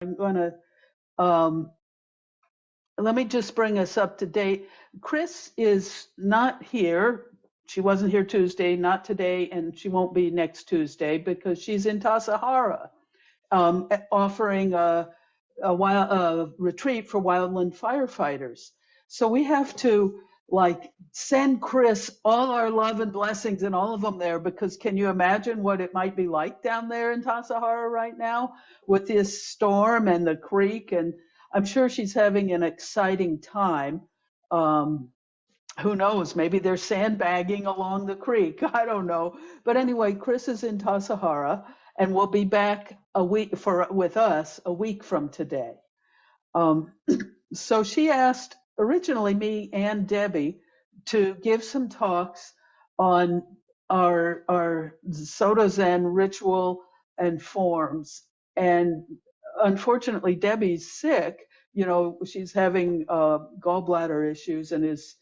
I'm going to um, let me just bring us up to date. Chris is not here. She wasn't here Tuesday, not today, and she won't be next Tuesday because she's in Tasahara, offering a retreat for wildland firefighters. So we have to like send Chris all our love and blessings and all of them there, because can you imagine what it might be like down there in Tasahara right now with this storm and the creek? And I'm sure she's having an exciting time. Um, who knows? Maybe they're sandbagging along the creek. I don't know. But anyway, Chris is in Tasahara and will be back a week for with us a week from today. Um, so she asked originally me and Debbie to give some talks on our Soto Zen ritual and forms. And unfortunately, Debbie's sick. You know, she's having gallbladder issues and is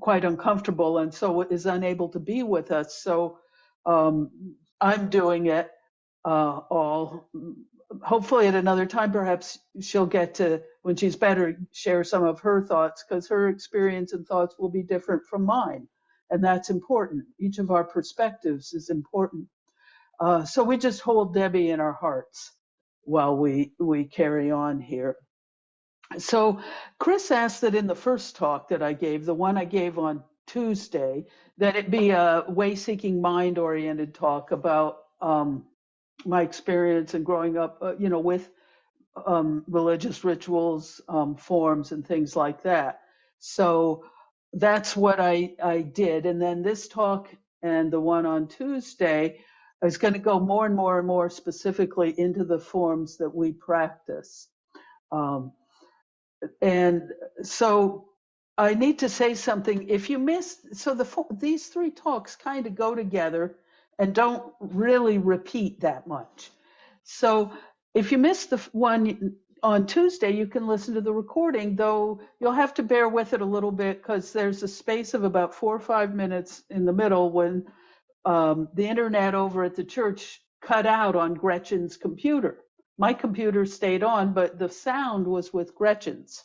quite uncomfortable, and so is unable to be with us. So um, I'm doing it all. Hopefully, at another time, perhaps she'll get to, when she's better, share some of her thoughts, because her experience and thoughts will be different from mine. And that's important. Each of our perspectives is important. So we just hold Debbie in our hearts while we carry on here. So Chris asked that in the first talk that I gave, the one I gave on Tuesday, that it be a way-seeking, mind-oriented talk about my experience and growing up, with religious rituals, forms, and things like that. So that's what I did. And then this talk and the one on Tuesday is going to go more and more and more specifically into the forms that we practice. Um, and so I need to say something. If you missed, so these three talks kind of go together and don't really repeat that much. So if you missed the one on Tuesday, you can listen to the recording, though you'll have to bear with it a little bit because there's a space of about 4 or 5 minutes in the middle when the internet over at the church cut out on Gretchen's computer. My computer stayed on, but the sound was with Gretchen's.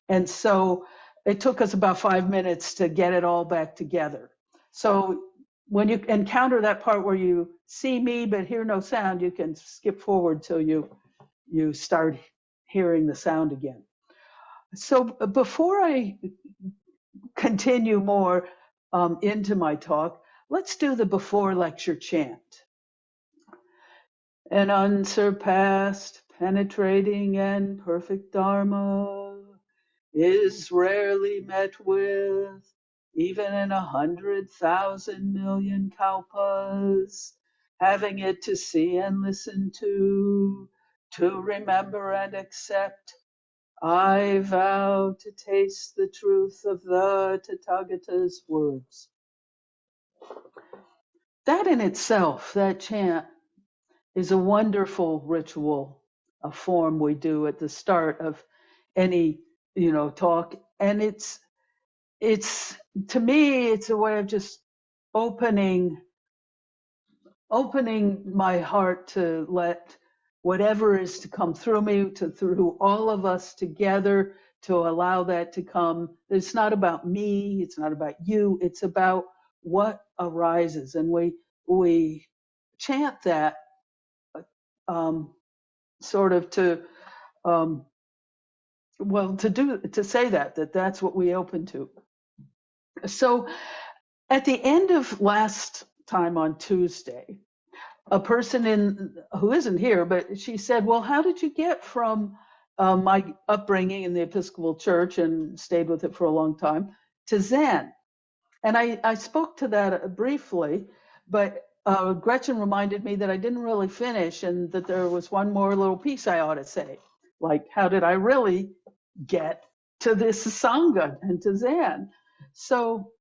And so it took us about 5 minutes to get it all back together. So when you encounter that part where you see me but hear no sound, you can skip forward till you start hearing the sound again. So before I continue more into my talk, let's do the before lecture chant. An unsurpassed, penetrating, and perfect Dharma is rarely met with, even in 100,000 million kalpas. Having it to see and listen to remember and accept, I vow to taste the truth of the Tathagata's words. That in itself, that chant, is a wonderful ritual, a form we do at the start of any, talk. And it's to me, it's a way of just opening my heart to let whatever is to come through me, through all of us together, to allow that to come. It's not about me, it's not about you, it's about what arises. And we chant that um, sort of to to say that's what we open to. So at the end of last time on Tuesday, a person who isn't here, but she said, well, how did you get from my upbringing in the Episcopal Church and stayed with it for a long time to Zen? And I spoke to that briefly, but Gretchen reminded me that I didn't really finish and that there was one more little piece I ought to say. Like, how did I really get to this Sangha and to Zen? So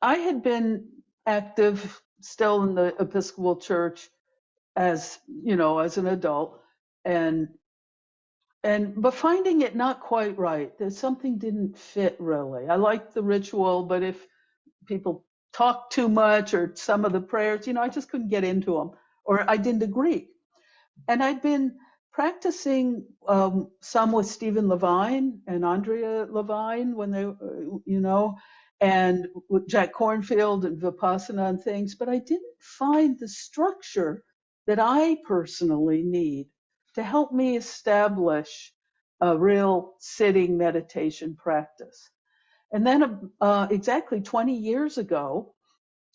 I had been active still in the Episcopal Church as an adult, and but finding it not quite right. There's something didn't fit really. I liked the ritual, but if people talked too much or some of the prayers, I just couldn't get into them, or I didn't agree. And I'd been practicing some with Stephen Levine and Andrea Levine when they, and with Jack Kornfield and Vipassana and things, but I didn't find the structure that I personally need to help me establish a real sitting meditation practice. And then exactly 20 years ago,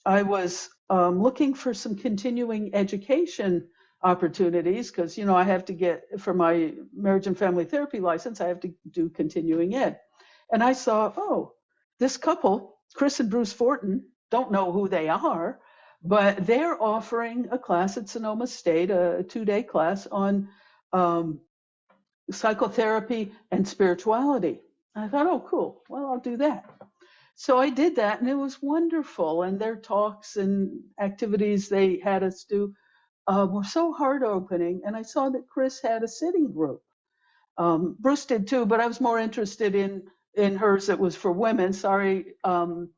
I was looking for some continuing education opportunities because, I have to get, for my marriage and family therapy license, I have to do continuing ed. And I saw, oh, this couple, Chris and Bruce Fortin, don't know who they are, but they're offering a class at Sonoma State, a 2-day class on psychotherapy and spirituality. I thought, oh, cool. Well, I'll do that. So I did that, and it was wonderful. And their talks and activities they had us do were so heart-opening. And I saw that Chris had a sitting group. Bruce did too, but I was more interested in hers that was for women. Sorry, I'm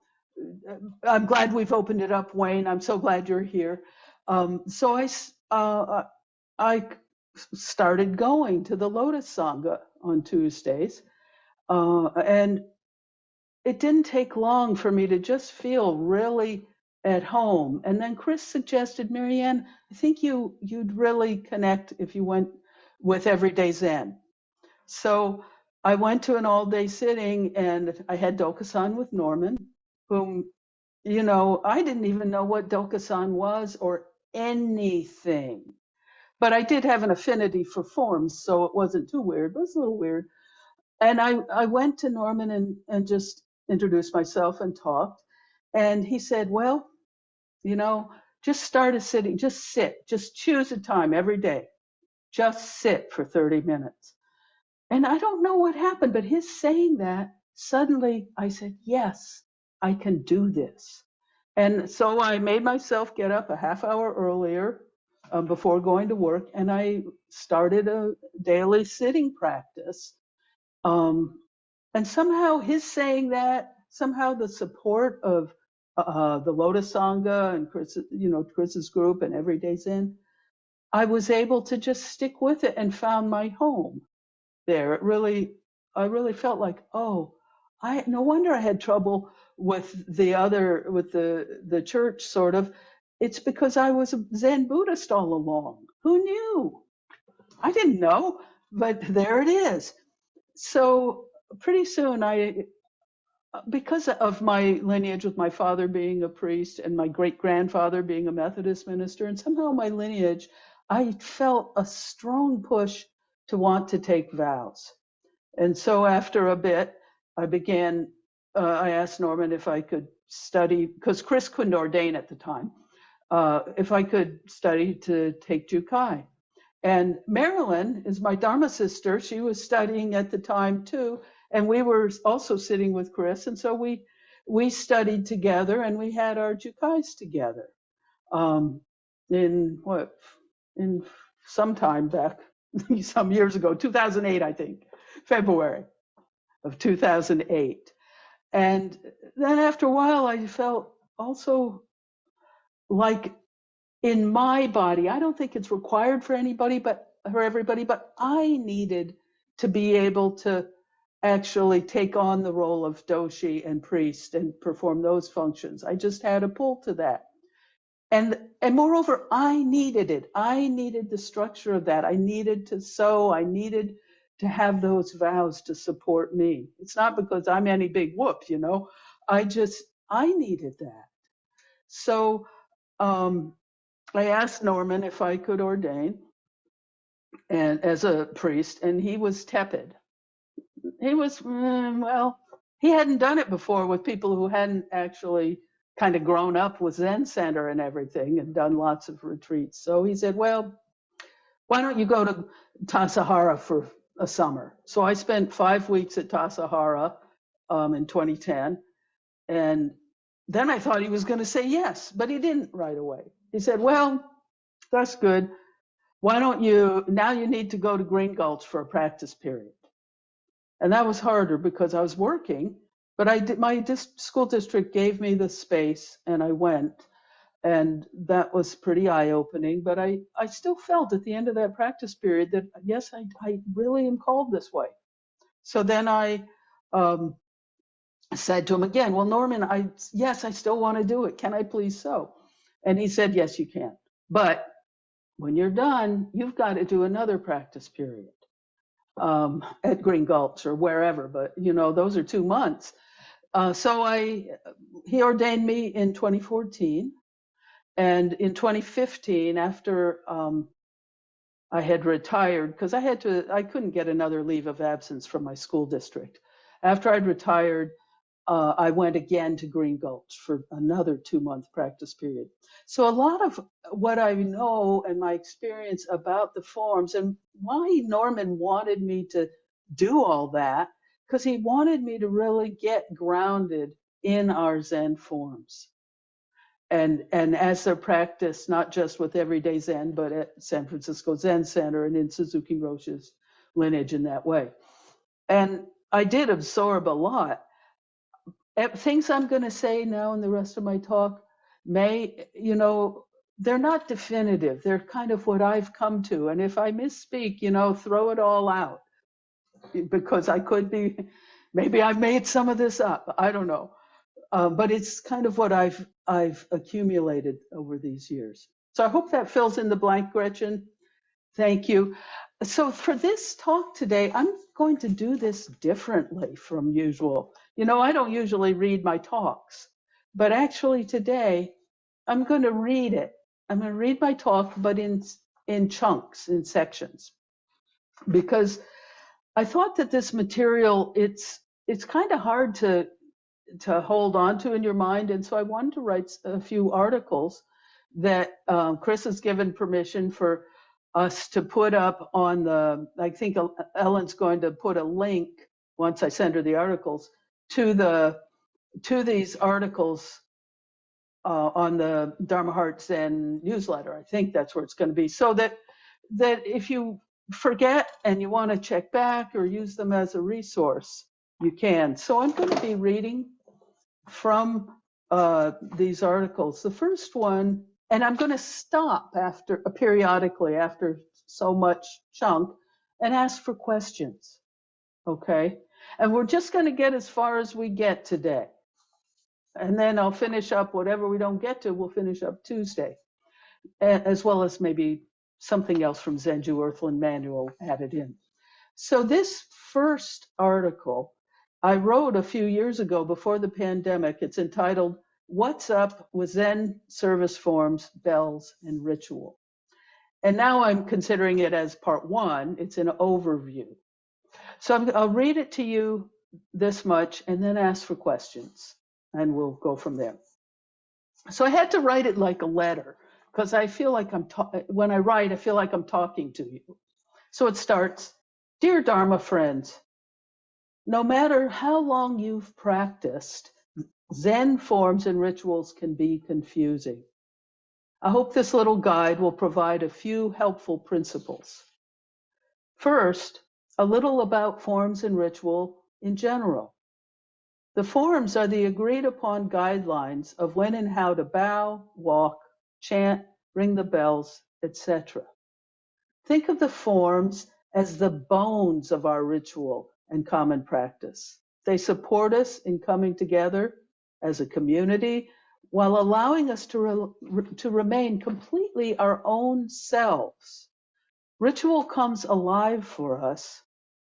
glad we've opened it up, Wayne. I'm so glad you're here. So I started going to the Lotus Sangha on Tuesdays, and it didn't take long for me to just feel really at home. And then Chris suggested, Marianne, I think you'd really connect if you went with Everyday Zen. So I went to an all-day sitting, and I had Dokusan with Norman, whom, I didn't even know what Dokusan was or anything. But I did have an affinity for forms, so it wasn't too weird. It was a little weird. And I went to Norman and just introduced myself and talked. And he said, well, just start a sitting, just sit, just choose a time every day. Just sit for 30 minutes. And I don't know what happened, but his saying that, suddenly I said, yes, I can do this. And so I made myself get up a half hour earlier before going to work, and I started a daily sitting practice. And somehow his saying that, somehow the support of the Lotus Sangha and Chris's group and Everyday Zen, I was able to just stick with it and found my home there. I really felt like, oh, no wonder I had trouble with the church sort of. It's because I was a Zen Buddhist all along. Who knew? I didn't know, but there it is. So pretty soon because of my lineage with my father being a priest and my great-grandfather being a Methodist minister, and somehow my lineage, I felt a strong push to want to take vows. And so after a bit, I asked Norman if I could study, because Chris couldn't ordain at the time, if I could study to take Jukai. And Marilyn is my Dharma sister. She was studying at the time too. And we were also sitting with Chris. And so we studied together and we had our Jukais together in some time back, some years ago, 2008, I think, February of 2008. And then after a while, I felt also like in my body, I don't think it's required for everybody, but I needed to be able to actually take on the role of doshi and priest and perform those functions. I just had a pull to that. And moreover, I needed it. I needed the structure of that. I needed to sew. I needed to have those vows to support me. It's not because I'm any big whoop, I needed that. So I asked Norman if I could ordain and as a priest, and he was tepid. He was, he hadn't done it before with people who hadn't actually kind of grown up with Zen Center and everything and done lots of retreats. So he said, well, why don't you go to Tassajara for a summer? So I spent 5 weeks at Tassajara in 2010. And then I thought he was going to say yes, but he didn't right away. He said, well, that's good. Why don't now you need to go to Green Gulch for a practice period. And that was harder because I was working, but my school district gave me the space and I went. And that was pretty eye-opening, but I still felt at the end of that practice period that, yes, I really am called this way. So then I um, said to him again, well, Norman, yes, I still want to do it. Can I please so? And he said, yes, you can. But when you're done, you've got to do another practice period at Green Gulch or wherever. But, those are 2 months. So he ordained me in 2014. And in 2015, after I had retired, because I couldn't get another leave of absence from my school district. After I'd retired, I went again to Green Gulch for another 2-month practice period. So a lot of what I know and my experience about the forms and why Norman wanted me to do all that, because he wanted me to really get grounded in our Zen forms. And as they're practiced, not just with Everyday Zen, but at San Francisco Zen Center and in Suzuki Roche's lineage in that way. And I did absorb a lot. Things I'm going to say now in the rest of my talk they're not definitive. They're kind of what I've come to. And if I misspeak, throw it all out, because I could be, maybe I've made some of this up. I don't know. But it's kind of what I've accumulated over these years. So I hope that fills in the blank, Gretchen. Thank you. So for this talk today, I'm going to do this differently from usual. I don't usually read my talks, but actually today I'm going to read it. I'm going to read my talk, but in chunks, in sections, because I thought that this material, it's kind of hard to hold on to in your mind. And so I wanted to write a few articles that Chris has given permission for us to put up on I think Ellen's going to put a link, once I send her the articles, to these articles on the Dharma Heart Zen newsletter. I think that's where it's going to be. So that if you forget and you want to check back or use them as a resource, you can. So I'm going to be reading from these articles. The first one, and I'm going to stop periodically after so much chunk and ask for questions, okay? And we're just going to get as far as we get today. And then I'll finish up whatever we don't get to, we'll finish up Tuesday, as well as maybe something else from Zenju Earthland Manual added in. So this first article I wrote a few years ago before the pandemic. It's entitled, What's Up with Zen Service Forms, Bells, and Ritual? And now I'm considering it as part one. It's an overview. So I'll read it to you this much and then ask for questions, and we'll go from there. So I had to write it like a letter, because I feel like when I write, I feel like I'm talking to you. So it starts, Dear Dharma friends, no matter how long you've practiced, Zen forms and rituals can be confusing. I hope this little guide will provide a few helpful principles. First, a little about forms and ritual in general. The forms are the agreed upon guidelines of when and how to bow, walk, chant, ring the bells, etc. Think of the forms as the bones of our ritual and common practice. They support us in coming together as a community while allowing us to remain completely our own selves. Ritual comes alive for us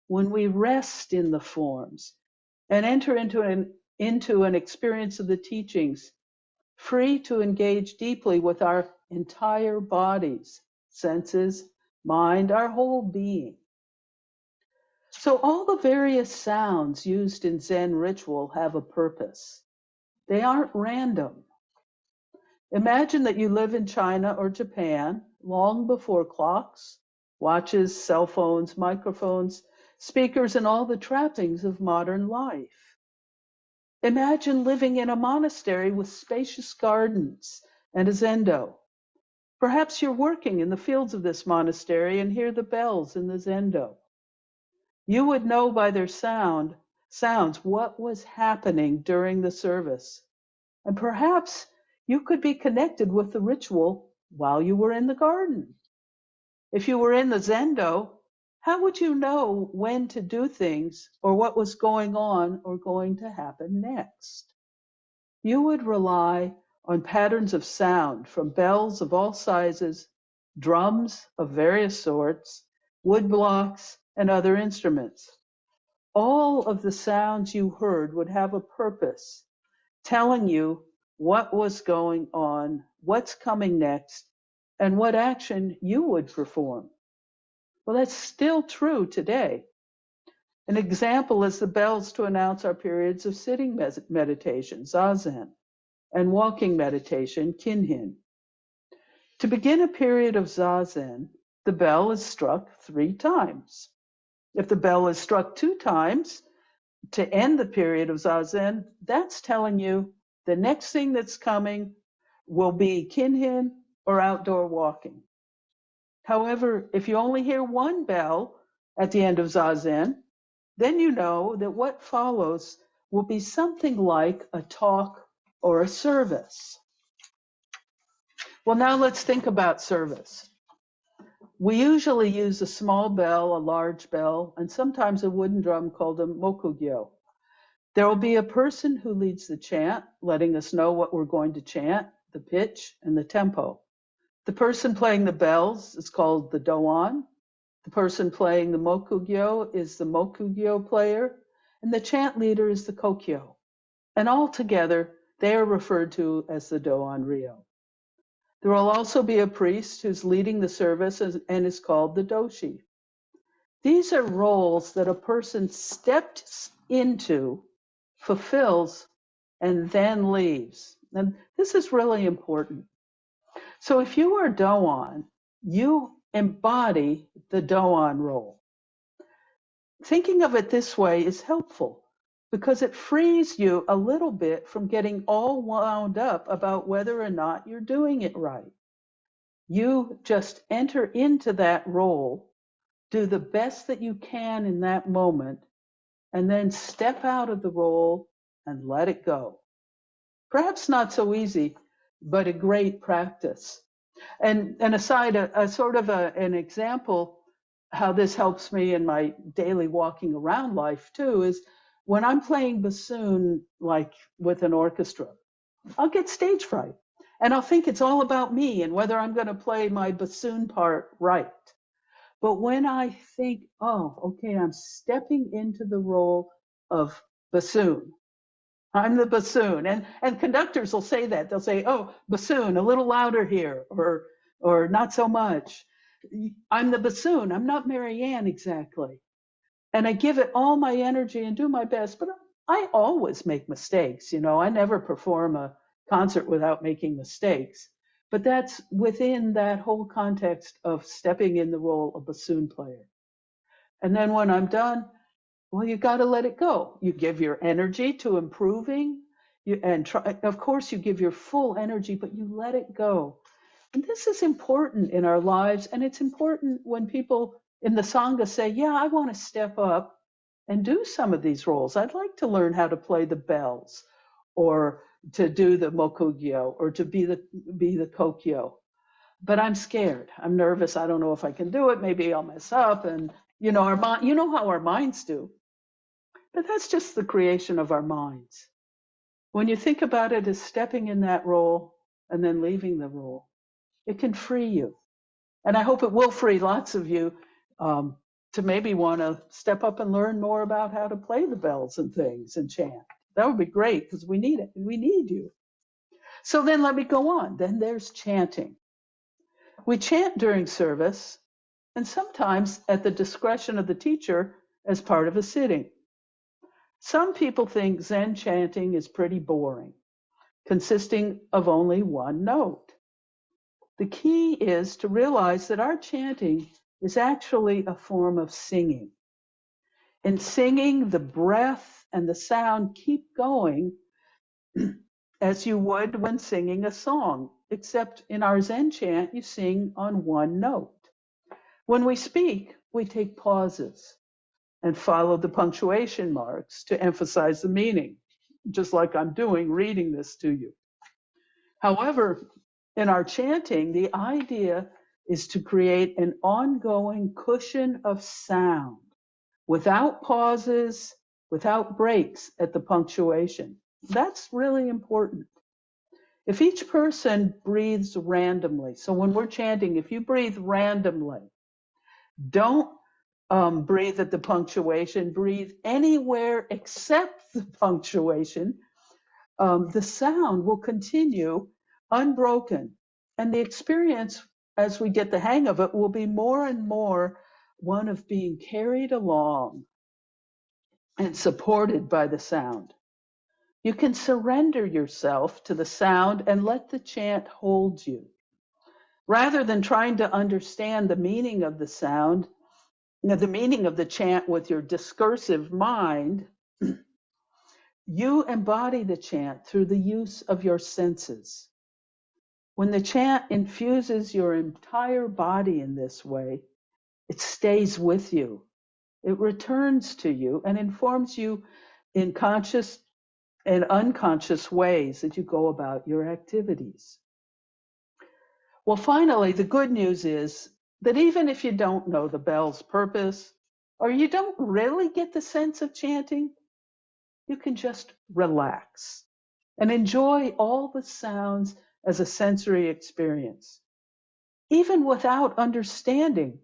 when we rest in the forms and enter into an experience of the teachings, free to engage deeply with our entire bodies, senses, mind, our whole being. So all the various sounds used in Zen ritual have a purpose. They aren't random. Imagine that you live in China or Japan long before clocks, watches, cell phones, microphones, speakers, and all the trappings of modern life. Imagine living in a monastery with spacious gardens and a zendo. Perhaps you're working in the fields of this monastery and hear the bells in the zendo. You would know by their sounds what was happening during the service. And perhaps You could be connected with the ritual while you were in the garden. If you were in the zendo, how would you know when to do things or what was going on or going to happen next? You would rely on patterns of sound from bells of all sizes, drums of various sorts, wood blocks, and other instruments. All of the sounds you heard would have a purpose, telling you what was going on, what's coming next, and what action you would perform. Well, that's still true today. An example is the bells to announce our periods of sitting meditation, zazen, and walking meditation, kinhin. To begin a period of zazen, the bell is struck 3 times. If the bell is struck 2 times to end the period of zazen, that's telling you the next thing that's coming will be kinhin or outdoor walking. However, if you only hear 1 bell at the end of zazen, then you know that what follows will be something like a talk or a service. Well, now let's think about service. We usually use a small bell, a large bell, and sometimes a wooden drum called a mokugyo. There will be a person who leads the chant, letting us know what we're going to chant, the pitch, and the tempo. The person playing the bells is called the doan. The person playing the mokugyo is the mokugyo player, and the chant leader is the kokyo. And all together, they are referred to as the doan ryo. There will also be a priest who's leading the service and is called the doshi. These are roles that a person steps into, fulfills, and then leaves. And this is really important. So if you are doan, you embody the doan role. Thinking of it this way is helpful because it frees you a little bit from getting all wound up about whether or not you're doing it right. You just enter into that role, do the best that you can in that moment, and then step out of the role and let it go. Perhaps not so easy, but a great practice. And aside, a sort of an example how this helps me in my daily walking around life too is when I'm playing bassoon, like with an orchestra, I'll get stage fright. And I'll think it's all about me and whether I'm going to play my bassoon part right. But when I think, oh, okay, I'm stepping into the role of bassoon. I'm the bassoon. And conductors will say that. They'll say, oh, bassoon, a little louder here, or not so much. I'm the bassoon. I'm not Marianne exactly. And I give it all my energy and do my best, but I always make mistakes. I never perform a concert without making mistakes. But that's within that whole context of stepping in the role of bassoon player. And then when I'm done, well, you got to let it go. You give your energy to improving, of course, you give your full energy, but you let it go. And this is important in our lives, and it's important when people in the Sangha say, yeah, I want to step up and do some of these roles. I'd like to learn how to play the bells or to do the mokugyo or to be the kokyo. But I'm scared. I'm nervous. I don't know if I can do it. Maybe I'll mess up. And you know how our minds do. But that's just the creation of our minds. When you think about it as stepping in that role and then leaving the role, it can free you. And I hope it will free lots of you to maybe want to step up and learn more about how to play the bells and things and chant. That would be great because we need it. We need you. So then let me go on. Then there's chanting. We chant during service and sometimes at the discretion of the teacher as part of a sitting. Some people think Zen chanting is pretty boring, consisting of only one note. The key is to realize that our chanting is actually a form of singing. In singing, the breath and the sound keep going as you would when singing a song, except in our Zen chant, you sing on one note. When we speak, we take pauses and follow the punctuation marks to emphasize the meaning, just like I'm doing reading this to you. However, in our chanting, the idea is to create an ongoing cushion of sound without pauses, without breaks at the punctuation. That's really important. If each person breathes randomly, so when we're chanting, if you breathe randomly, don't breathe at the punctuation, breathe anywhere except the punctuation, the sound will continue unbroken. And the experience, as we get the hang of it, will be more and more one of being carried along and supported by the sound. You can surrender yourself to the sound and let the chant hold you. Rather than trying to understand the meaning of the sound, the meaning of the chant with your discursive mind, you embody the chant through the use of your senses. When the chant infuses your entire body in this way, it stays with you. It returns to you and informs you in conscious and unconscious ways that you go about your activities. Well, finally, the good news is that even if you don't know the bell's purpose, or you don't really get the sense of chanting, you can just relax and enjoy all the sounds as a sensory experience. Even without understanding,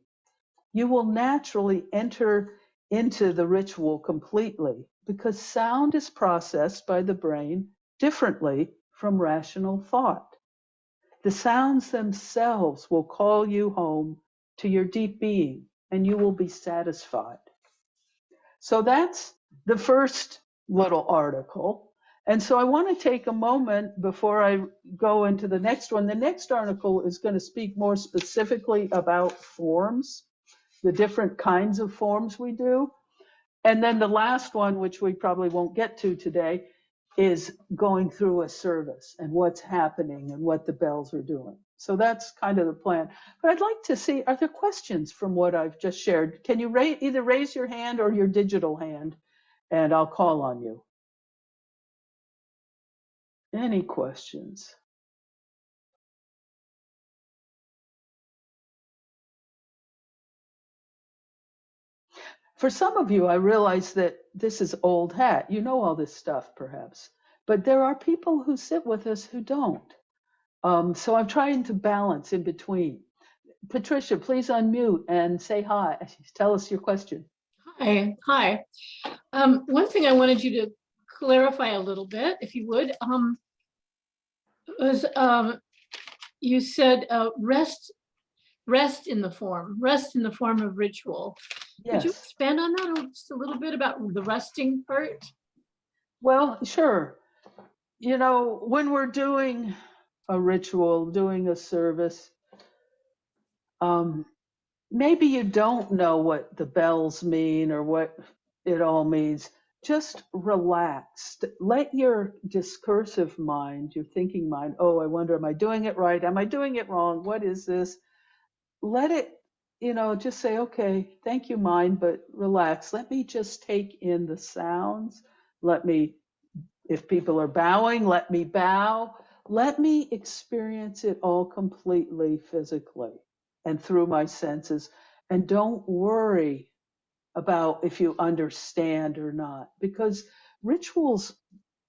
you will naturally enter into the ritual completely because sound is processed by the brain differently from rational thought. The sounds themselves will call you home to your deep being and you will be satisfied. So that's the first little article. And so I want to take a moment before I go into the next one. The next article is going to speak more specifically about forms, the different kinds of forms we do. And then the last one, which we probably won't get to today, is going through a service and what's happening and what the bells are doing. So that's kind of the plan. But I'd like to see, are there questions from what I've just shared? Can you either raise your hand or your digital hand, and I'll call on you. Any questions? For some of you, I realize that this is old hat. You know all this stuff, perhaps. But there are people who sit with us who don't. So I'm trying to balance in between. Patricia, please unmute and say hi. Tell us your question. Hi. One thing I wanted you to clarify a little bit, if you would, was you said rest in the form of ritual. Yes. Could you expand on that just a little bit about the resting part? Well, sure. You know, when we're doing a ritual, doing a service, maybe you don't know what the bells mean or what it all means. Just relax. Let your discursive mind, your thinking mind, oh, I wonder, am I doing it right? Am I doing it wrong? What is this? Let it, just say, okay, thank you, mind, but relax. Let me just take in the sounds. If people are bowing, let me bow. Let me experience it all completely physically and through my senses. And don't worry about if you understand or not, because rituals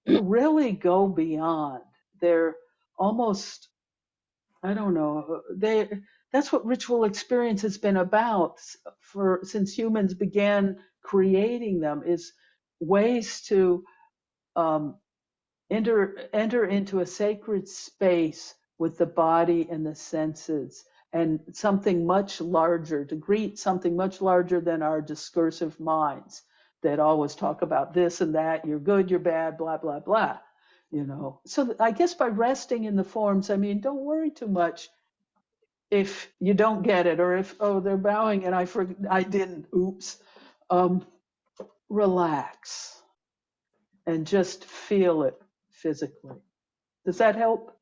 really go beyond. They're almost, I don't know, that's what ritual experience has been about since humans began creating them, is ways to enter into a sacred space with the body and the senses, and something much larger, to greet something much larger than our discursive minds that always talk about this and that, you're good, you're bad, blah, blah, blah. So I guess by resting in the forms, I mean, don't worry too much if you don't get it, or if, oh, they're bowing and I didn't, oops. Relax and just feel it physically. Does that help?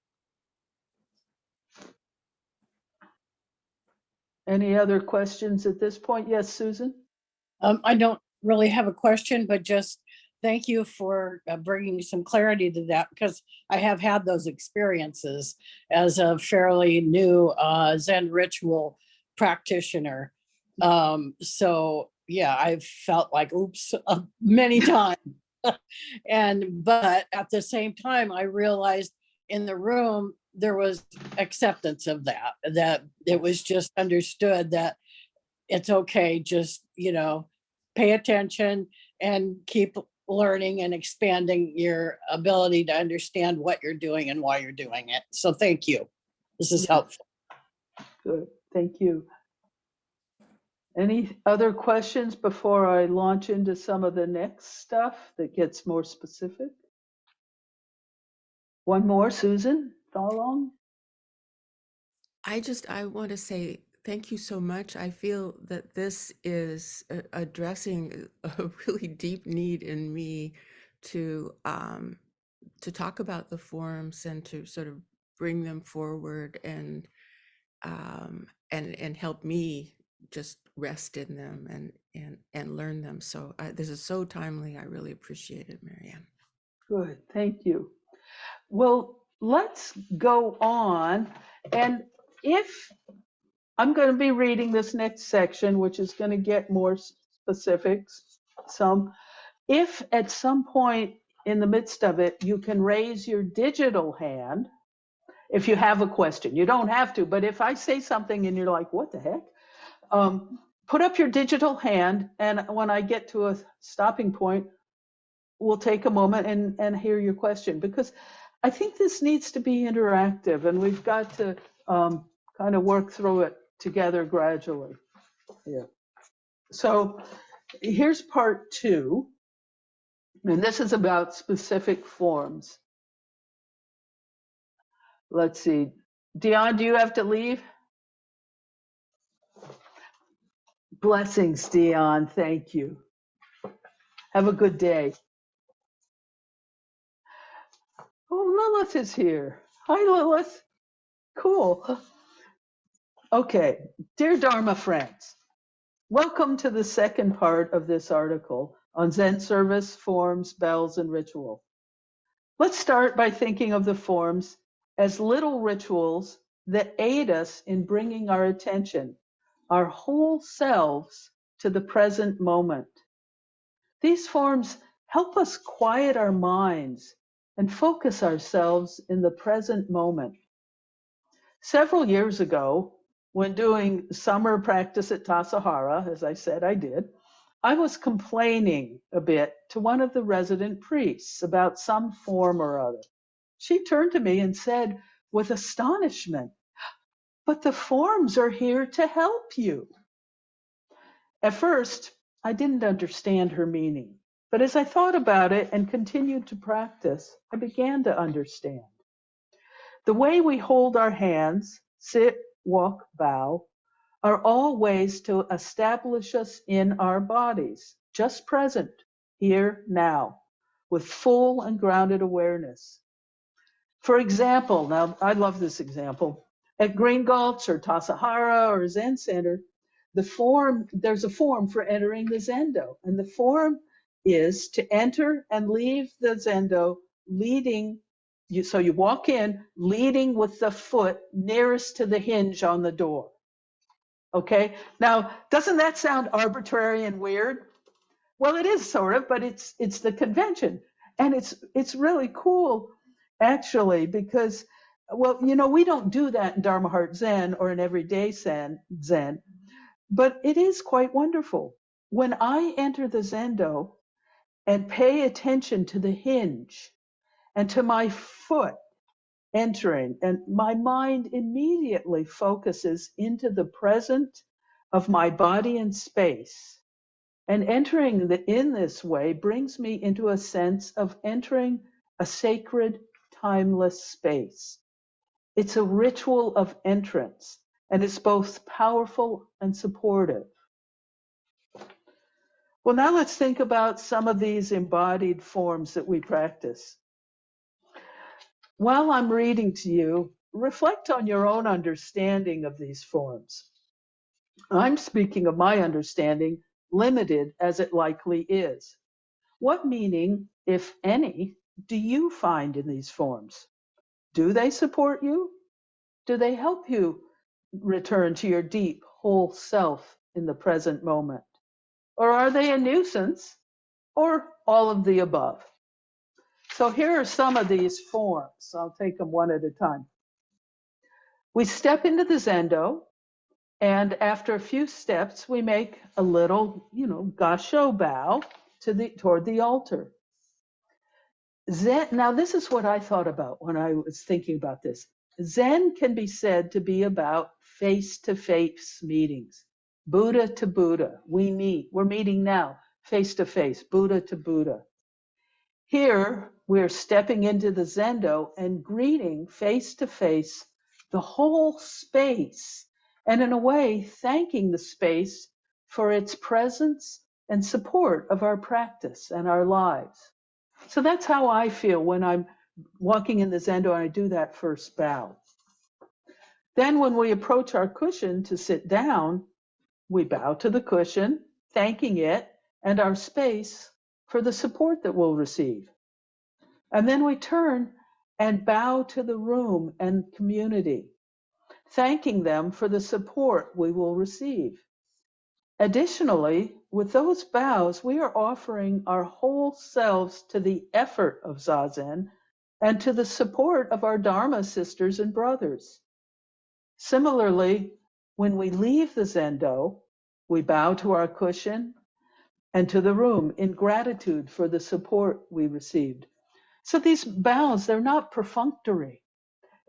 Any other questions at this point? Yes, Susan? I don't really have a question, but just thank you for bringing some clarity to that, because I have had those experiences as a fairly new Zen ritual practitioner. So yeah, I've felt like oops many times. But at the same time, I realized in the room there was acceptance of that it was just understood that it's okay, just pay attention and keep learning and expanding your ability to understand what you're doing and why you're doing it. So thank you. This is helpful. Good, thank you. Any other questions before I launch into some of the next stuff that gets more specific? One more, Susan, follow along. I want to say thank you so much. I feel that this is addressing a really deep need in me to talk about the forms and to sort of bring them forward and help me just rest in them and learn them. So this is so timely. I really appreciate it, Marianne. Good, thank you. Well, let's go on. And if I'm going to be reading this next section, which is going to get more specifics, if at some point in the midst of it, you can raise your digital hand, if you have a question. You don't have to, but if I say something and you're like, what the heck? Put up your digital hand, and when I get to a stopping point, we'll take a moment and hear your question, because I think this needs to be interactive, and we've got to kind of work through it together gradually. Yeah. So here's part 2, and this is about specific forms. Let's see. Dion, do you have to leave? Blessings, Dion. Thank you. Have a good day. Oh, Lilith is here. Hi, Lilith. Cool. Okay. Dear Dharma friends, welcome to the second part of this article on Zen service, forms, bells, and ritual. Let's start by thinking of the forms as little rituals that aid us in bringing our attention, our whole selves, to the present moment. These forms help us quiet our minds and focus ourselves in the present moment. Several years ago, when doing summer practice at Tassajara, as I said I did, I was complaining a bit to one of the resident priests about some form or other. She turned to me and said with astonishment, "But the forms are here to help you." At first, I didn't understand her meaning, but as I thought about it and continued to practice, I began to understand. The way we hold our hands, sit, walk, bow, are all ways to establish us in our bodies, just present, here, now, with full and grounded awareness. For example, now I love this example, at Green Gulch or Tassajara or Zen Center, there's a form for entering the Zendo, and the form is to enter and leave the Zendo leading. So you walk in leading with the foot nearest to the hinge on the door. Okay, now doesn't that sound arbitrary and weird? Well, it is sort of, but it's the convention, and it's really cool actually, because we don't do that in Dharma Heart Zen or in everyday Zen, but it is quite wonderful. When I enter the Zendo and pay attention to the hinge and to my foot entering, and my mind immediately focuses into the present of my body and space. And entering in this way brings me into a sense of entering a sacred, timeless space. It's a ritual of entrance, and it's both powerful and supportive. Well, now let's think about some of these embodied forms that we practice. While I'm reading to you, reflect on your own understanding of these forms. I'm speaking of my understanding, limited as it likely is. What meaning, if any, do you find in these forms? Do they support you? Do they help you return to your deep, whole self in the present moment? Or are they a nuisance? Or all of the above? So here are some of these forms. I'll take them one at a time. We step into the Zendo, and after a few steps, we make a little, gassho bow toward the altar. Zen, now this is what I thought about when I was thinking about this. Zen can be said to be about face-to-face meetings. Buddha to Buddha, we meet. We're meeting now, face-to-face, Buddha to Buddha. Here, we're stepping into the Zendo and greeting face-to-face the whole space, and in a way, thanking the space for its presence and support of our practice and our lives. So that's how I feel when I'm walking in the Zendo and I do that first bow. Then when we approach our cushion to sit down, we bow to the cushion, thanking it and our space for the support that we'll receive. And then we turn and bow to the room and community, thanking them for the support we will receive. Additionally, with those bows, we are offering our whole selves to the effort of Zazen and to the support of our Dharma sisters and brothers. Similarly, when we leave the Zendo, we bow to our cushion and to the room in gratitude for the support we received. So these bows, they're not perfunctory.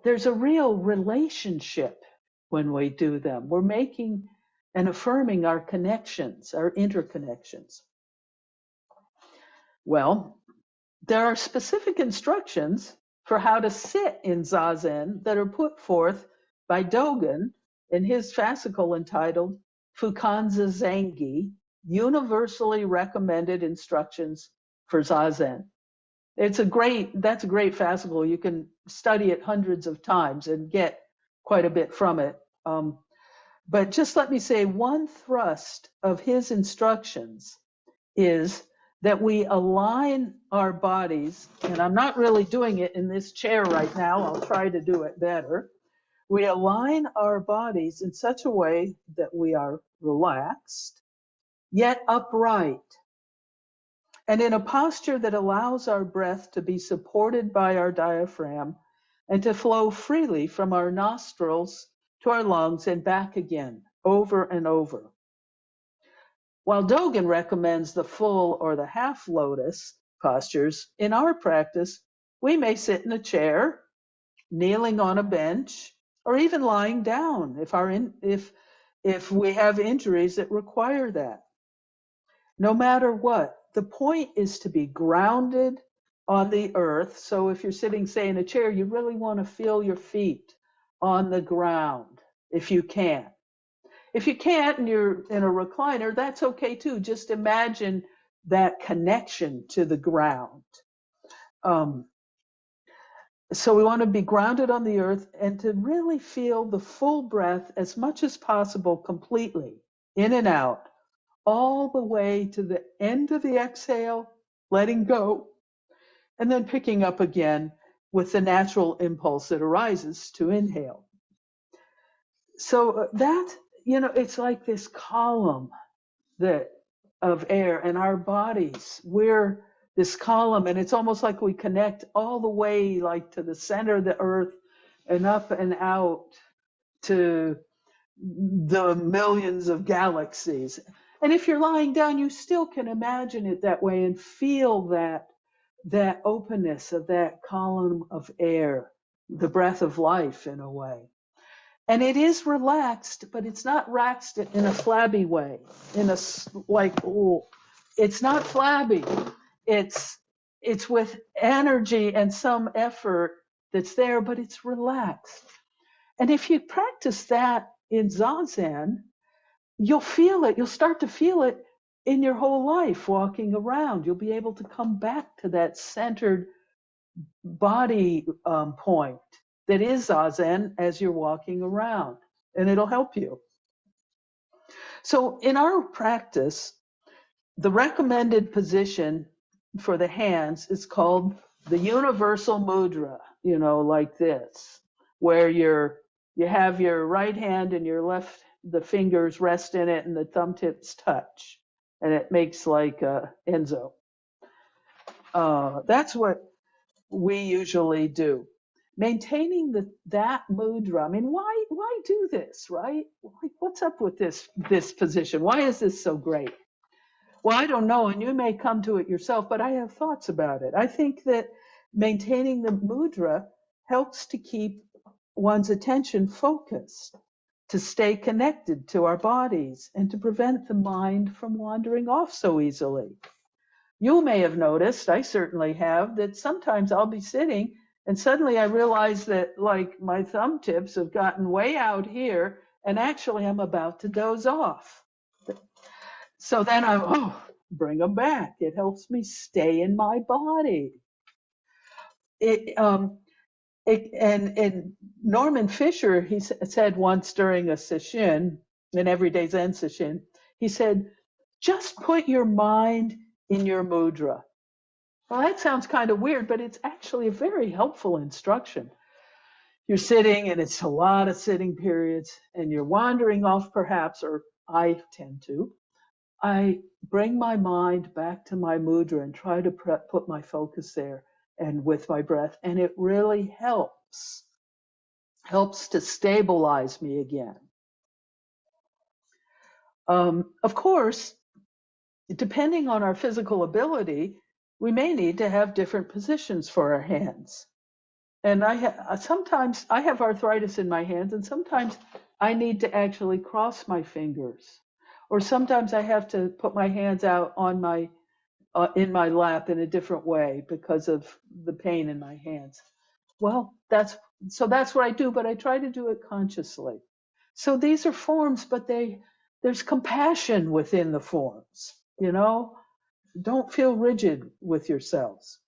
There's a real relationship when we do them. We're making and affirming our connections, our interconnections. Well, there are specific instructions for how to sit in Zazen that are put forth by Dogen in his fascicle entitled Fukanza Zengi, Universally Recommended Instructions for Zazen. That's a great fascicle. You can study it hundreds of times and get quite a bit from it. But just let me say, one thrust of his instructions is that we align our bodies, and I'm not really doing it in this chair right now, I'll try to do it better. We align our bodies in such a way that we are relaxed, yet upright, and in a posture that allows our breath to be supported by our diaphragm and to flow freely from our nostrils to our lungs and back again, over and over. While Dogen recommends the full or the half lotus postures, in our practice, we may sit in a chair, kneeling on a bench, or even lying down if we have injuries that require that. No matter what, the point is to be grounded on the earth. So if you're sitting, say, in a chair, you really want to feel your feet on the ground if you can. If you can't and you're in a recliner, that's okay too. Just imagine that connection to the ground. So we want to be grounded on the earth and to really feel the full breath as much as possible completely, in and out, all the way to the end of the exhale, letting go, and then picking up again with the natural impulse that arises to inhale. So that, it's like this column of air, and our bodies, we're this column, and it's almost like we connect all the way like to the center of the earth and up and out to the millions of galaxies. And if you're lying down, you still can imagine it that way and feel that openness of that column of air, the breath of life in a way. And it is relaxed, but it's not relaxed in a flabby way, it's not flabby. It's with energy and some effort that's there, but it's relaxed. And if you practice that in Zazen, you'll feel it. You'll start to feel it in your whole life walking around. You'll be able to come back to that centered body point that is Zazen as you're walking around, and it'll help you. So in our practice, the recommended position for the hands is called the universal mudra, like this, where you have your right hand and your left, the fingers rest in it and the thumb tips touch. And it makes like Enzo. That's what we usually do. Maintaining that mudra. I mean, why do this, right? What's up with this position? Why is this so great? Well, I don't know, and you may come to it yourself, but I have thoughts about it. I think that maintaining the mudra helps to keep one's attention focused, to stay connected to our bodies, and to prevent the mind from wandering off so easily. You may have noticed, I certainly have, that sometimes I'll be sitting and suddenly I realize that like my thumb tips have gotten way out here and actually I'm about to doze off. So then bring them back. It helps me stay in my body. And Norman Fisher, he said once during a session, an everyday Zen session, he said, just put your mind in your mudra. Well, that sounds kind of weird, but it's actually a very helpful instruction. You're sitting and it's a lot of sitting periods and you're wandering off perhaps, or I tend to. I bring my mind back to my mudra and try to put my focus there and with my breath. And it really helps to stabilize me again. Of course, depending on our physical ability, we may need to have different positions for our hands. And sometimes I have arthritis in my hands, and sometimes I need to actually cross my fingers. Or sometimes I have to put my hands out on in my lap in a different way because of the pain in my hands. Well, that's what I do, but I try to do it consciously. So these are forms, but there's compassion within the forms, Don't feel rigid with yourselves.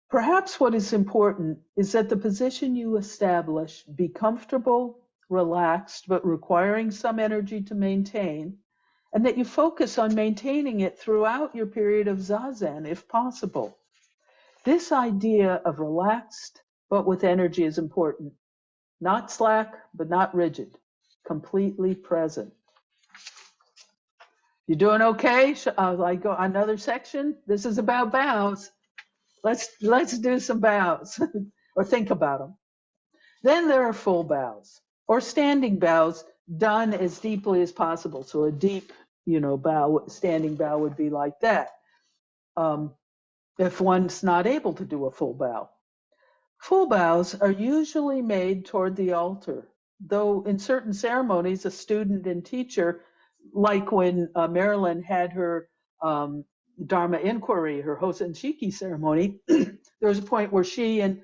Perhaps what is important is that the position you establish be comfortable, relaxed, but requiring some energy to maintain, and that you focus on maintaining it throughout your period of zazen, if possible. This idea of relaxed, but with energy is important. Not slack, but not rigid. Completely present. You doing okay? I go another section? This is about bows. Let's do some bows or think about them. Then there are full bows or standing bows done as deeply as possible. So a deep, standing bow would be like that. If one's not able to do a full bow. Full bows are usually made toward the altar, though in certain ceremonies, a student and teacher, like when Marilyn had her Dharma inquiry, her Hosen Shiki ceremony, there was a point where she and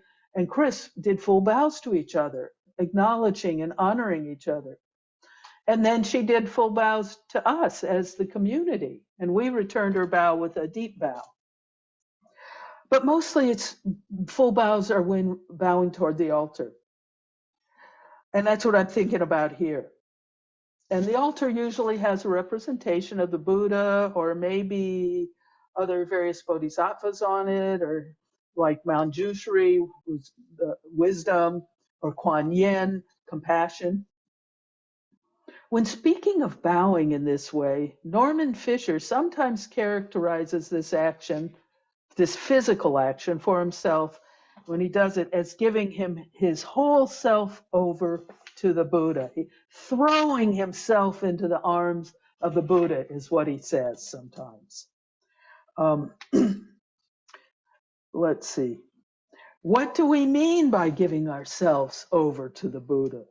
Chris did full bows to each other, acknowledging and honoring each other. And then she did full bows to us as the community, and we returned her bow with a deep bow. But mostly it's full bows are when bowing toward the altar. And that's what I'm thinking about here. And the altar usually has a representation of the Buddha or maybe other various bodhisattvas on it, or like Manjushri, who's the wisdom, or Kuan Yin, compassion. When speaking of bowing in this way, Norman Fisher sometimes characterizes this action, this physical action for himself, when he does it, as giving him his whole self over to the Buddha. Throwing himself into the arms of the Buddha is what he says sometimes. Let's see. What do we mean by giving ourselves over to the Buddha?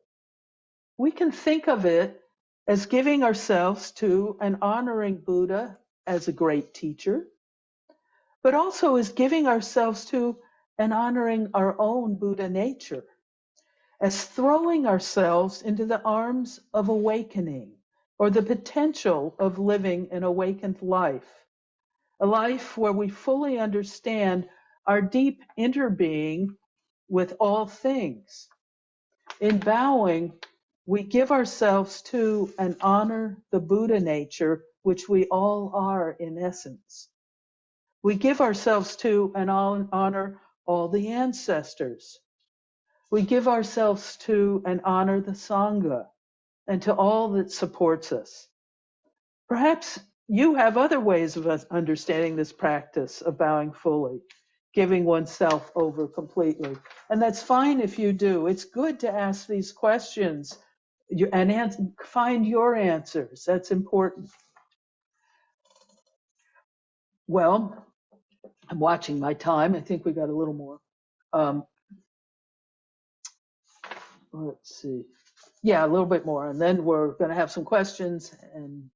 We can think of it as giving ourselves to and honoring Buddha as a great teacher, but also as giving ourselves to and honoring our own Buddha nature, as throwing ourselves into the arms of awakening or the potential of living an awakened life, a life where we fully understand our deep interbeing with all things. In bowing, we give ourselves to and honor the Buddha nature, which we all are in essence. We give ourselves to and honor all the ancestors. We give ourselves to and honor the Sangha and to all that supports us. Perhaps you have other ways of us understanding this practice of bowing fully, giving oneself over completely. And that's fine if you do. It's good to ask these questions and find your answers. That's important. Well, I'm watching my time. I think we got a little more. Let's see. Yeah, a little bit more. And then we're going to have some questions. And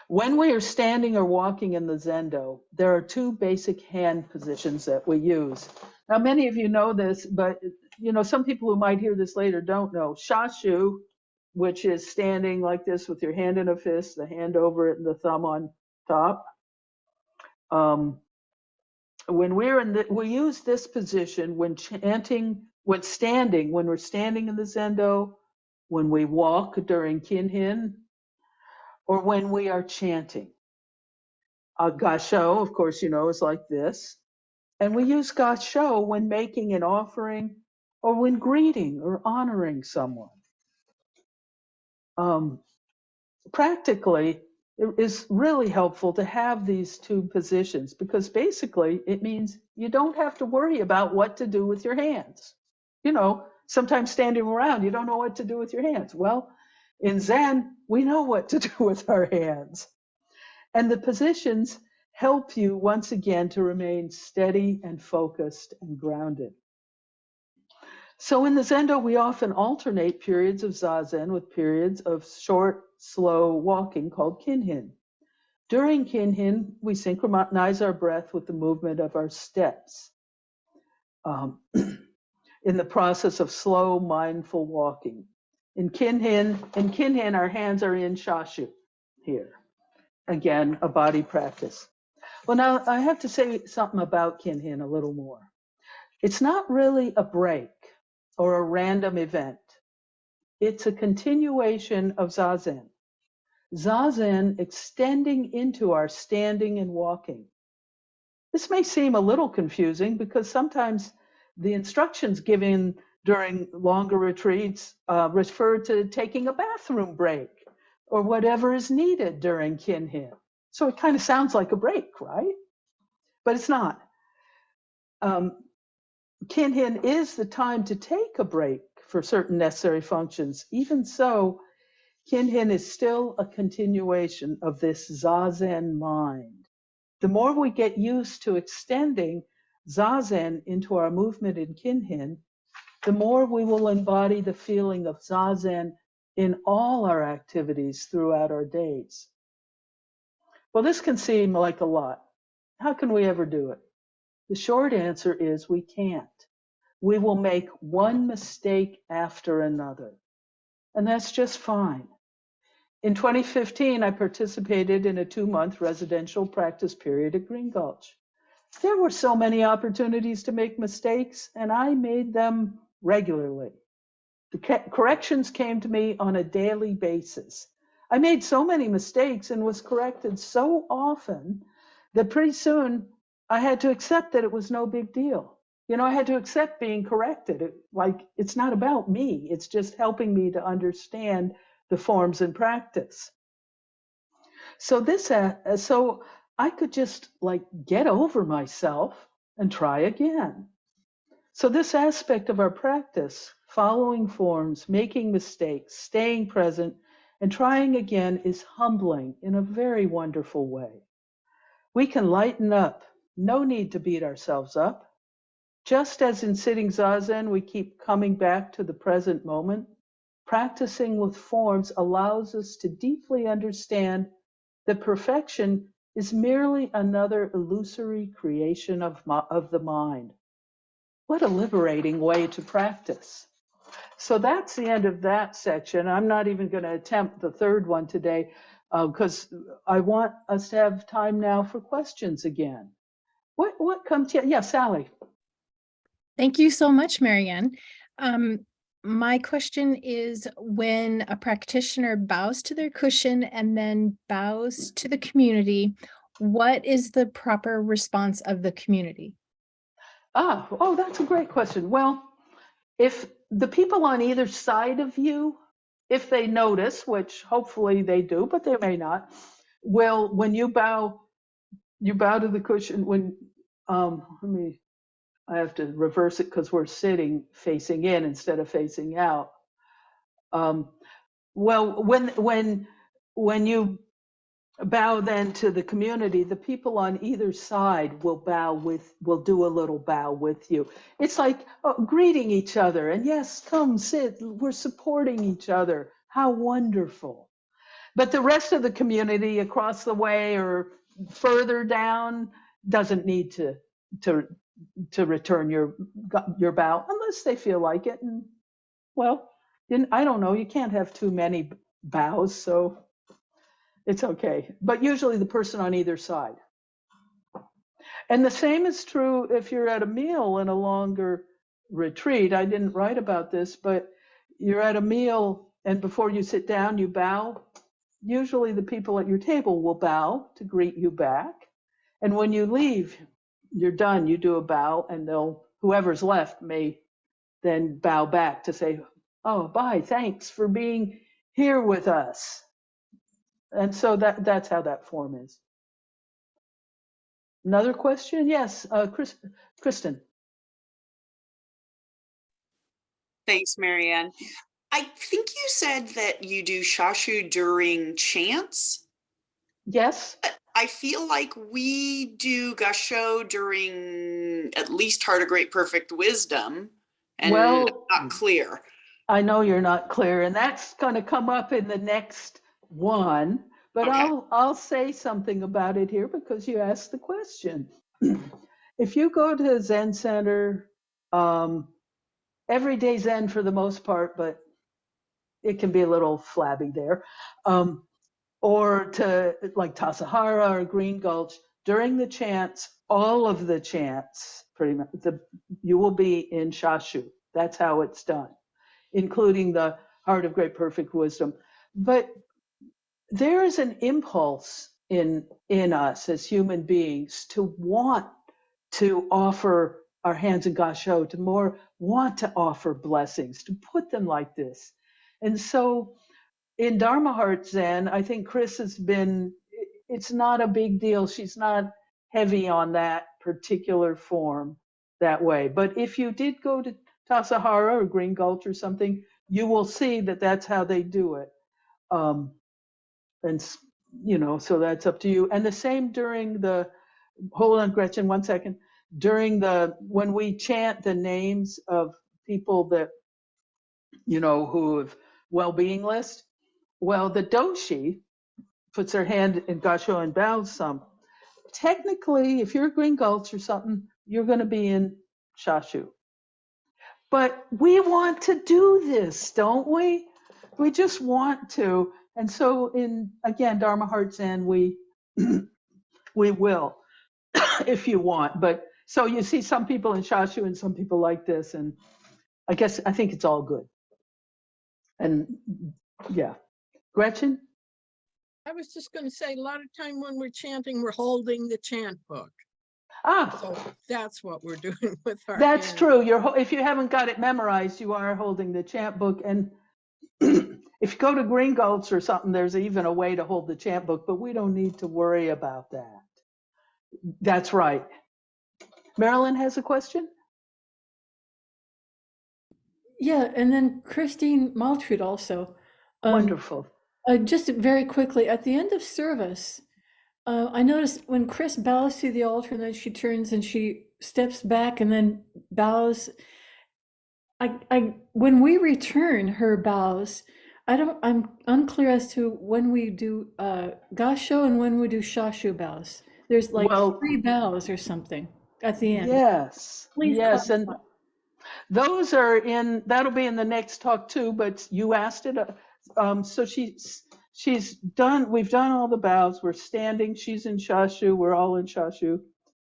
when we are standing or walking in the Zendo, there are two basic hand positions that we use. Now, many of you know this, but some people who might hear this later don't know. Shashu, which is standing like this with your hand in a fist, the hand over it and the thumb on top. When we use this position when chanting, when we're standing in the Zendo, when we walk during Kinhin, or when we are chanting. Gasho, of course, is like this. And we use gasho when making an offering or when greeting or honoring someone. Practically, it is really helpful to have these two positions because basically it means you don't have to worry about what to do with your hands. Sometimes standing around, you don't know what to do with your hands. Well, in Zen, we know what to do with our hands. And the positions help you once again to remain steady and focused and grounded. So in the Zendo, we often alternate periods of Zazen with periods of short, slow walking called Kinhin. During Kinhin, we synchronize our breath with the movement of our steps. In the process of slow, mindful walking. In Kinhin, our hands are in Shashu here. Again, a body practice. Well, now I have to say something about Kinhin a little more. It's not really a break or a random event. It's a continuation of Zazen. Zazen extending into our standing and walking. This may seem a little confusing because sometimes the instructions given during longer retreats refer to taking a bathroom break or whatever is needed during Kinhin. So it kind of sounds like a break, right? But it's not. Kinhin is the time to take a break for certain necessary functions. Even so, Kinhin is still a continuation of this Zazen mind. The more we get used to extending Zazen into our movement in Kinhin, the more we will embody the feeling of Zazen in all our activities throughout our days. Well, this can seem like a lot. How can we ever do it? The short answer is we can't. We will make one mistake after another, and that's just fine. In 2015, I participated in a 2-month residential practice period at Green Gulch. There were so many opportunities to make mistakes, and I made them regularly. The corrections came to me on a daily basis. I made so many mistakes and was corrected so often that pretty soon I had to accept that it was no big deal. I had to accept being corrected. It's not about me. It's just helping me to understand the forms in practice. So so I could just get over myself and try again. So this aspect of our practice, following forms, making mistakes, staying present, and trying again is humbling in a very wonderful way. We can lighten up. No need to beat ourselves up. Just as in sitting Zazen, we keep coming back to the present moment, practicing with forms allows us to deeply understand that perfection is merely another illusory creation of the mind. What a liberating way to practice. So that's the end of that section. I'm not even going to attempt the third one today because I want us to have time now for questions again. What comes to you? Yeah, Sally. Thank you so much, Marianne. My question is, when a practitioner bows to their cushion and then bows to the community, What is the proper response of the community? Oh, that's a great question. Well, if the people on either side of you, if they notice, which hopefully they do, but they may not, will, when you bow to the cushion. I have to reverse it because we're sitting facing in instead of facing out. Um, well, when you bow then to the community, the people on either side will do a little bow with you. It's like greeting each other, and yes, come sit, we're supporting each other. How wonderful. But the rest of the community across the way or further down doesn't need to return your bow unless they feel like it. And well, I don't know, you can't have too many bows, so it's okay. But usually the person on either side. And the same is true if you're at a meal in a longer retreat. I didn't write about this, but you're at a meal and before you sit down, you bow. Usually the people at your table will bow to greet you back. And when you leave, you're done, you do a bow, and whoever's left may then bow back to say, oh, bye, thanks for being here with us. And so that's how that form is. Another question? Yes, Kristen. Thanks, Marianne. I think you said that you do shashu during chants. Yes. I feel like we do gasho during at least Heart of Great Perfect Wisdom, and Well, not clear. I know you're not clear, and that's going to come up in the next one, but Okay. I'll say something about it here because you asked the question. If you go to Zen Center, everyday Zen for the most part, but it can be a little flabby there, or to like Tassajara or Green Gulch, during the chants, all of the chants, pretty much, you will be in shashu. That's how it's done, including the Heart of Great Perfect Wisdom. But there is an impulse in us as human beings to want to offer our hands in gasho, to more want to offer blessings, to put them like this. And so in Dharma Heart Zen, I think Chris it's not a big deal. She's not heavy on that particular form that way. But if you did go to Tassajara or Green Gulch or something, you will see that that's how they do it. And, so that's up to you. And the same during hold on, Gretchen, 1 second. When we chant the names of people that, who have well-being list, well, the doshi puts her hand in gasho and bows some. Technically, if you're Green Gulch or something, you're going to be in shashu. But we want to do this, don't we? We just want to. And so again, Dharma Heart Zen, we will, if you want. But so you see some people in shashu and some people like this. And I think it's all good. And yeah. Gretchen? I was just going to say, a lot of time when we're chanting, we're holding the chant book. So that's what we're doing with our That's hands. true. If you haven't got it memorized, you are holding the chant book. And if you go to Green Gulch or something, there's even a way to hold the chant book, but we don't need to worry about that. That's right. Marilyn has a question? Yeah, and then Christine Maltrude also. Wonderful. Just very quickly, at the end of service, I noticed when Chris bows to the altar and then she turns and she steps back and then bows. When we return her bows, I'm unclear as to when we do gasho and when we do shashu bows. There's like 3 bows or something at the end. Yes. Please Yes. And clarify. those that'll be in the next talk too, but you asked it. So we've done all the bows. We're standing, she's in shashu, we're all in shashu.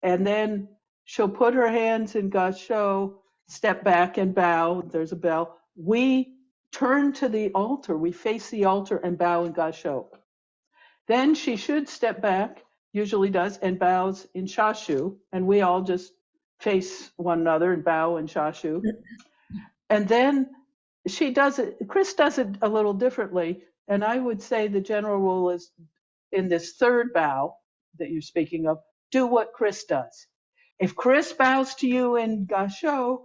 And then she'll put her hands in gasho, step back and bow. There's a bell. We turn to the altar. We face the altar and bow in gasho. Then she should step back usually does, and bows in shashu, and we all just face one another and bow in shashu. And then she does it, Chris does it a little differently. And I would say the general rule is in this third bow that you're speaking of, do what Chris does. If Chris bows to you in gasho,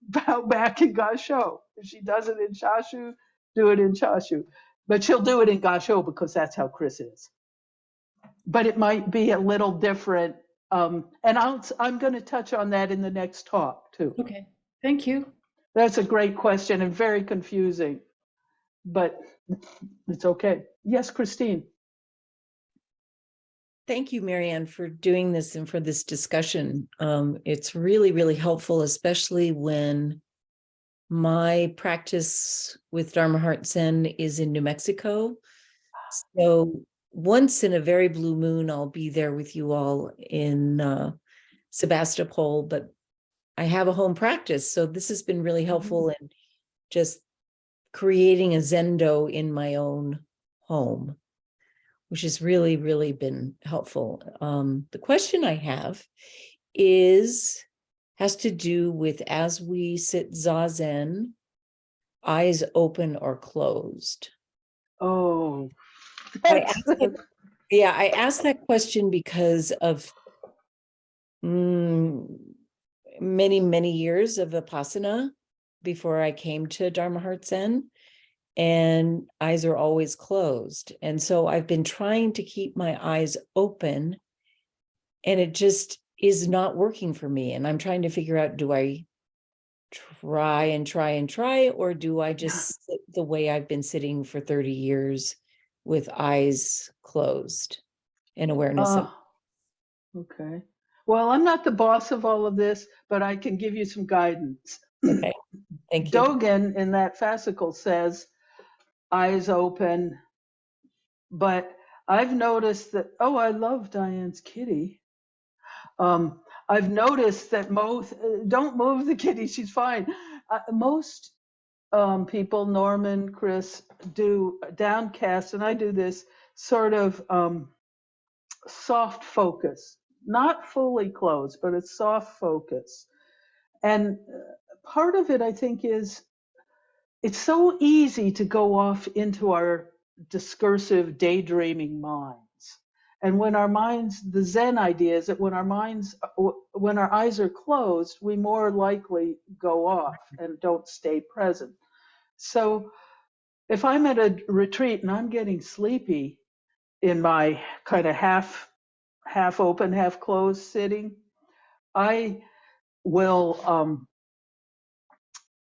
bow back in gasho. If she does it in shashu, do it in shashu. But she'll do it in gasho because that's how Chris is. But it might be a little different. And I'm going to touch on that in the next talk too. Okay, thank you. That's a great question and very confusing, but it's okay. Yes, Christine. Thank you, Marianne, for doing this and for this discussion. It's really, really helpful, especially when my practice with Dharma Heart Zen is in New Mexico. So once in a very blue moon, I'll be there with you all in Sebastopol, but I have a home practice. So this has been really helpful in just creating a Zendo in my own home, which has really, really been helpful. The question I have has to do with, as we sit Zazen, eyes open or closed. Oh, I asked that question because of many, many years of Vipassana before I came to Dharma Heart Zen, and eyes are always closed. And so I've been trying to keep my eyes open, and it just is not working for me. And I'm trying to figure out, do I try and try and try, or do I just sit the way I've been sitting for 30 years with eyes closed and awareness of. Okay. Well, I'm not the boss of all of this, but I can give you some guidance. Okay, thank you. Dogen in that fascicle says eyes open, but I've noticed that, oh, I love Diane's kitty. I've noticed that most, don't move the kitty, she's fine. Most people, Norman, Chris, do downcast, and I do this sort of soft focus, not fully closed, but it's soft focus. And part of it, I think, is it's so easy to go off into our discursive daydreaming minds. And when our minds, the Zen idea is that when our eyes are closed, we more likely go off and don't stay present. So if I'm at a retreat and I'm getting sleepy in my kind of half open, half closed sitting, I will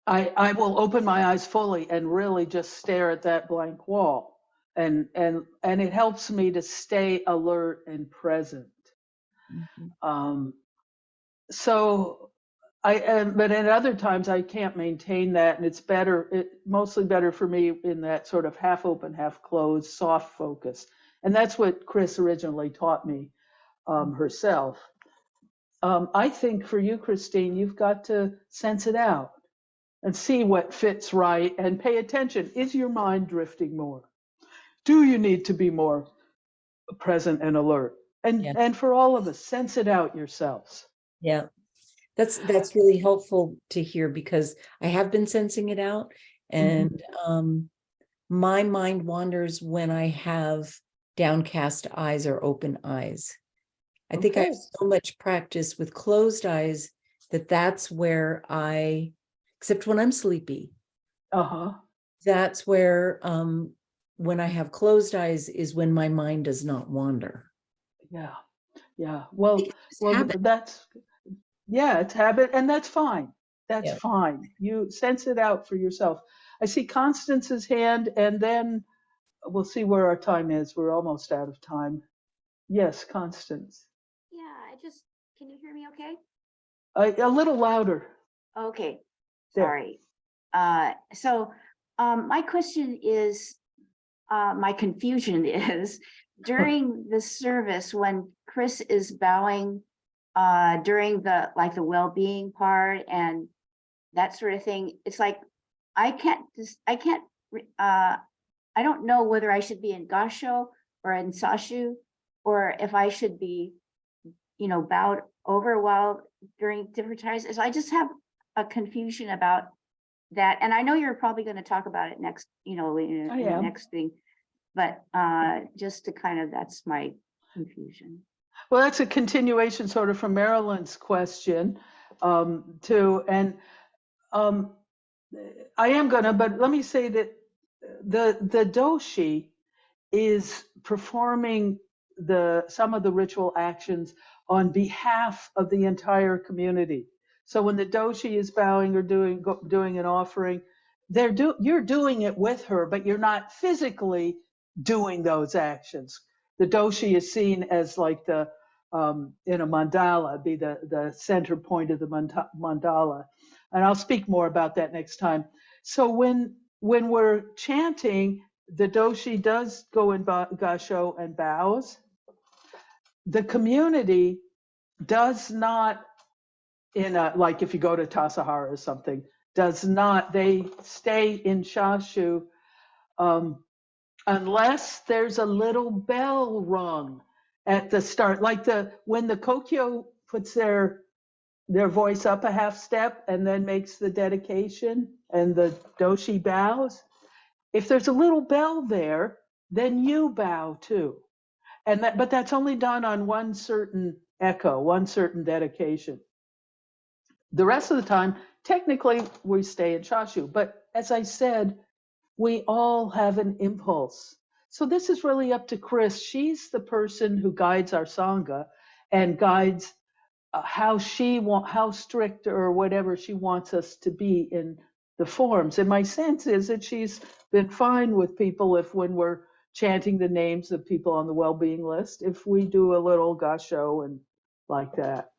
I will open my eyes fully and really just stare at that blank wall, and it helps me to stay alert and present. So but at other times I can't maintain that, and it's mostly better for me in that sort of half open, half closed, soft focus. And that's what Chris originally taught me herself. I think for you, Christine, you've got to sense it out and see what fits right and pay attention. Is your mind drifting more? Do you need to be more present and alert? And for all of us, sense it out yourselves. Yeah, that's really helpful to hear, because I have been sensing it out, and my mind wanders when I have downcast eyes or open eyes. I think I have so much practice with closed eyes that's where except when I'm sleepy. That's where when I have closed eyes is when my mind does not wander. Yeah. Well, that's, it's habit, and that's fine. That's fine. You sense it out for yourself. I see Constance's hand, and then we'll see where our time is. We're almost out of time. Yes, Constance. Yeah, can you hear me okay? A little louder. Okay, There. sorry. So my question is, my confusion is, during the service, when Chris is bowing during the well-being part and that sort of thing, it's like I don't know whether I should be in Gasho or in Sashu. or if I should be, bowed over while during different times. So I just have a confusion about that. And I know you're probably going to talk about it next, in I the am. next thing, but just to kind of, that's my confusion. Well, that's a continuation sort of from Marilyn's question, too. And I am gonna, but let me say that the doshi is performing some of the ritual actions on behalf of the entire community. So when the doshi is bowing or doing an offering, you're doing it with her, but you're not physically doing those actions. The doshi is seen as like the in a mandala, be the center point of the mandala. And I'll speak more about that next time. So when we're chanting, the doshi does go in gasho and bows. The community does not, like if you go to Tassajara or something, they stay in shashu unless there's a little bell rung at the start. Like when the kokyo puts their voice up a half step and then makes the dedication and the doshi bows. If there's a little bell there, then you bow too. But that's only done on one certain echo, one certain dedication. The rest of the time, technically, we stay in shashu. But as I said, we all have an impulse. So this is really up to Chris. She's the person who guides our sangha and guides how strict or whatever she wants us to be in the forms. And my sense is that she's been fine with people when we're chanting the names of people on the well-being list, if we do a little gasho and like that.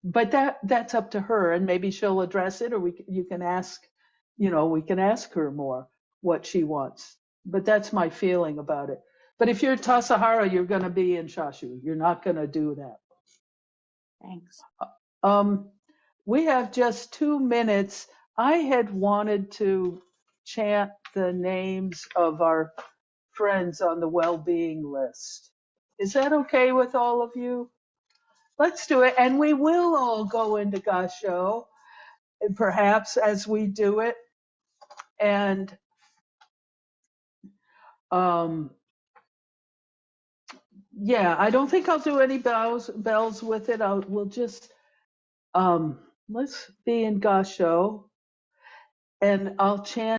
But that's up to her, and maybe she'll address it, or you can ask, we can ask her more what she wants. But that's my feeling about it. But if you're Tassajara, you're going to be in shashu. You're not going to do that. Thanks. We have just 2 minutes. I had wanted to chant the names of our friends on the well-being list. Is that okay with all of you? Let's do it. And we will all go into gasho, perhaps as we do it. And yeah, I don't think I'll do any bells with it. We'll just let's be in gasho, and I'll chant